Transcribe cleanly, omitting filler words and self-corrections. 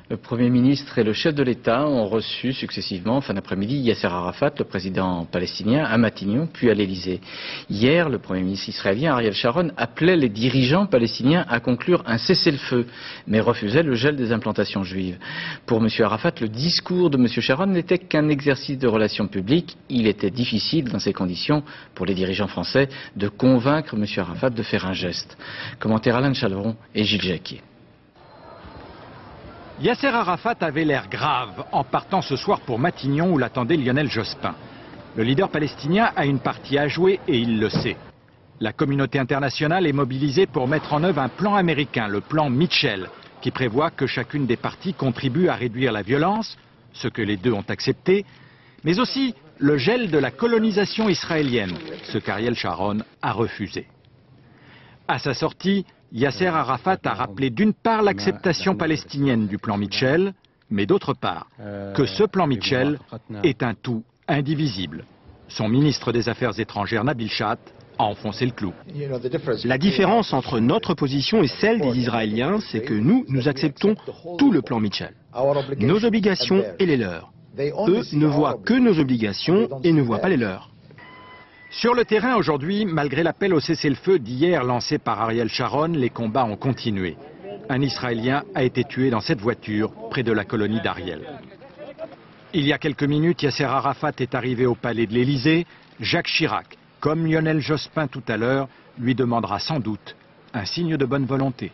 Le Premier ministre et le chef de l'État ont reçu successivement, en fin d'après-midi, Yasser Arafat, le président palestinien, à Matignon, puis à l'Élysée. Hier, le Premier ministre israélien, Ariel Sharon, appelait les dirigeants palestiniens à conclure un cessez-le-feu, mais refusait le gel des implantations juives. Pour M. Arafat, le discours de M. Sharon n'était qu'un exercice de relations publiques. Il était difficile, dans ces conditions, pour les dirigeants français, de convaincre M. Arafat de faire un geste. Commentaire Alain Chalvron et Gilles Jacquier. Yasser Arafat avait l'air grave en partant ce soir pour Matignon où l'attendait Lionel Jospin. Le leader palestinien a une partie à jouer et il le sait. La communauté internationale est mobilisée pour mettre en œuvre un plan américain, le plan Mitchell, qui prévoit que chacune des parties contribue à réduire la violence, ce que les deux ont accepté, mais aussi le gel de la colonisation israélienne, ce qu'Ariel Sharon a refusé. À sa sortie, Yasser Arafat a rappelé d'une part l'acceptation palestinienne du plan Mitchell, mais d'autre part que ce plan Mitchell est un tout indivisible. Son ministre des Affaires étrangères Nabil Chat a enfoncé le clou. La différence entre notre position et celle des Israéliens, c'est que nous acceptons tout le plan Mitchell. Nos obligations et les leurs. Eux ne voient que nos obligations et ne voient pas les leurs. Sur le terrain aujourd'hui, malgré l'appel au cessez-le-feu d'hier lancé par Ariel Sharon, les combats ont continué. Un Israélien a été tué dans cette voiture près de la colonie d'Ariel. Il y a quelques minutes, Yasser Arafat est arrivé au palais de l'Élysée. Jacques Chirac, comme Lionel Jospin tout à l'heure, lui demandera sans doute un signe de bonne volonté.